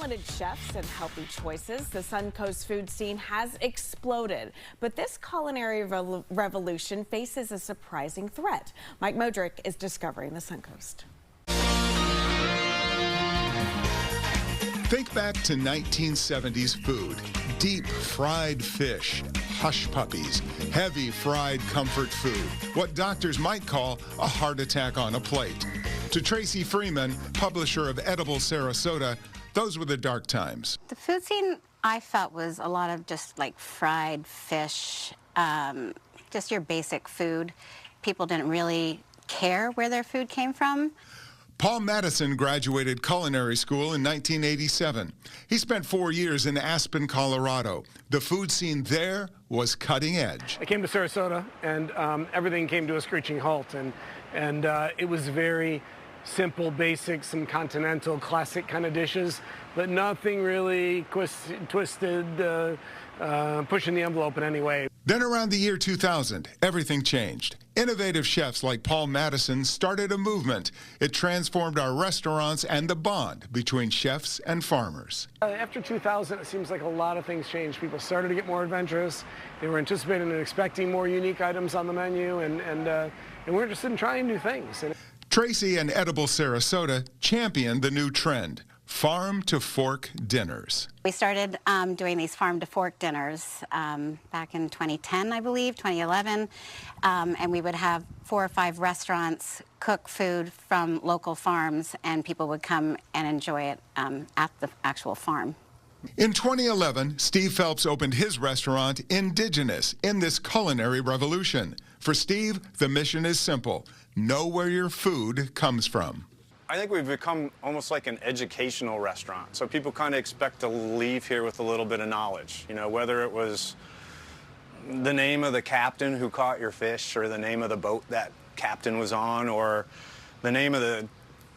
talented chefs and healthy choices, the Suncoast food scene has exploded. But this culinary revolution faces a surprising threat. Mike Modrick is discovering the Suncoast. Think back to 1970s food. Deep fried fish, hush puppies, heavy fried comfort food. What doctors might call a heart attack on a plate. To Tracy Freeman, publisher of Edible Sarasota, those were the dark times. The food scene, I felt, was a lot of just like fried fish, just your basic food. People didn't really care where their food came from. Paul Mattison graduated culinary school in 1987. He spent 4 years in Aspen, Colorado. The food scene there was cutting edge. I came to Sarasota, and everything came to a screeching halt, and it was very simple, basic, some continental, classic kind of dishes, but nothing really twisted, pushing the envelope in any way. Then around the year 2000, everything changed. Innovative chefs like Paul Mattison started a movement. It transformed our restaurants and the bond between chefs and farmers. After 2000, it seems like a lot of things changed. People started to get more adventurous. They were anticipating and expecting more unique items on the menu, and we're interested in trying new things. Tracy and Edible Sarasota championed the new trend, farm-to-fork dinners. We started doing these farm-to-fork dinners back in 2010, I believe, 2011, and we would have 4 or 5 restaurants cook food from local farms, and people would come and enjoy it at the actual farm. In 2011, Steve Phelps opened his restaurant, Indigenous, in this culinary revolution. For Steve, the mission is simple: know where your food comes from. I think we've become almost like an educational restaurant. So people kind of expect to leave here with a little bit of knowledge. You know, whether it was the name of the captain who caught your fish, or the name of the boat that captain was on, or the name of the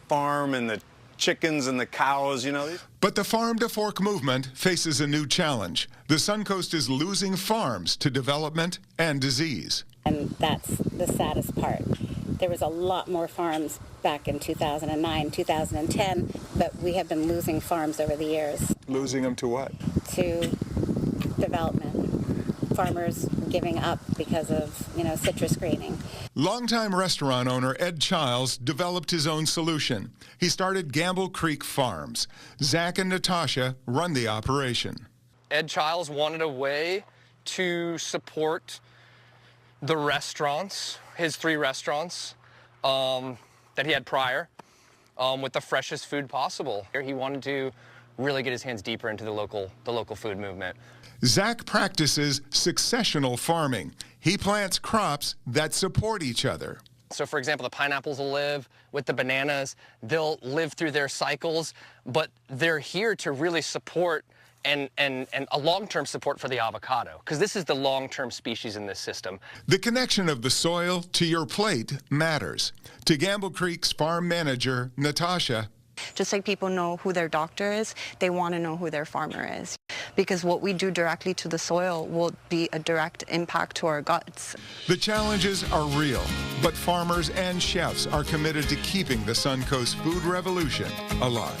farm and the chickens and the cows, you know. But the farm-to-fork movement faces a new challenge. The Suncoast is losing farms to development and disease. And that's the saddest part. There was a lot more farms back in 2009, 2010, but we have been losing farms over the years. Losing them to what? To development. Farmers giving up because of, citrus greening. Longtime restaurant owner Ed Childs developed his own solution. He started Gamble Creek Farms. Zach and Natasha run the operation. Ed Childs wanted a way to support the restaurants, his 3 restaurants that he had prior, with the freshest food possible. He wanted to really get his hands deeper into the local food movement. Zach practices successional farming. He plants crops that support each other. So, for example, the pineapples will live with the bananas. They'll live through their cycles, but they're here to really support and a long-term support for the avocado, because this is the long-term species in this system. The connection of the soil to your plate matters. To Gamble Creek's farm manager, Natasha. Just like people know who their doctor is, they want to know who their farmer is. Because what we do directly to the soil will be a direct impact to our guts. The challenges are real, but farmers and chefs are committed to keeping the Suncoast food revolution alive.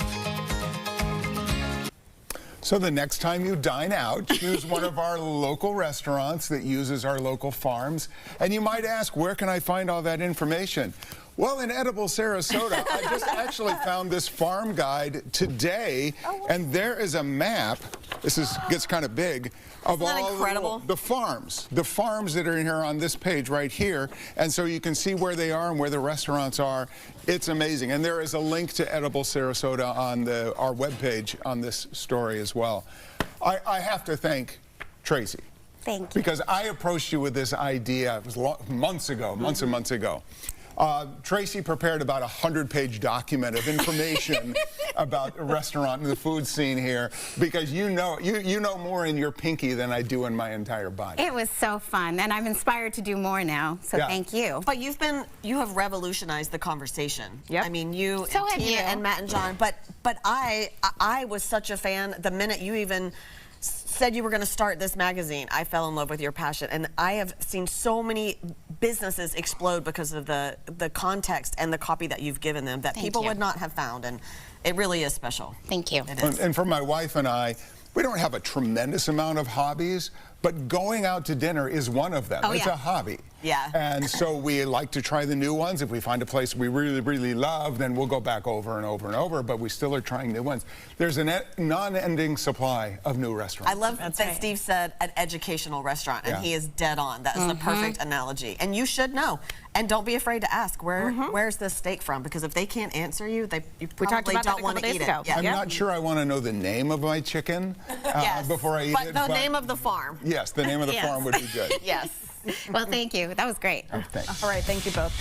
So the next time you dine out, choose one of our local restaurants that uses our local farms. And you might ask, where can I find all that information? Well, in Edible Sarasota, I just actually found this farm guide today, and there is a map. This gets kind of big, of all the farms that are in here on this page right here, and so you can see where they are and where the restaurants are. It's amazing, and there is a link to Edible Sarasota on our webpage on this story as well. I have to thank Tracy. Thank you. Because I approached you with this idea, it was months and months ago. Tracy prepared about a 100-page document of information about the restaurant and the food scene here, because you know more in your pinky than I do in my entire body. It was so fun, and I'm inspired to do more now, so thank you. But you have revolutionized the conversation. Yep. I mean, you So and have Tina you. and Matt and John, but I was such a fan the minute you even said you were going to start this magazine. I fell in love with your passion, and I have seen so many businesses explode because of the context and the copy that you've given them that people would not have found. It really is special. Thank you. It is. And for my wife and I, we don't have a tremendous amount of hobbies, but going out to dinner is one of them. Oh, It's yeah. a hobby. Yeah. And so we like to try the new ones. If we find a place we really, really love, then we'll go back over and over and over, but we still are trying new ones. There's a non-ending supply of new restaurants. I love that right. Steve said an educational restaurant, and Yeah. he is dead on. That is the perfect analogy. And you should know. And don't be afraid to ask, where's this steak from? Because if they can't answer you, you We talked probably about that don't a want couple to days eat ago. it. Yeah. I'm not sure I want to know the name of my chicken Yes. before I eat but it. the name of the farm. Yes, the name of the Yes. farm would be good. Yes. Well, thank you. That was great. Thanks. All right, thank you both.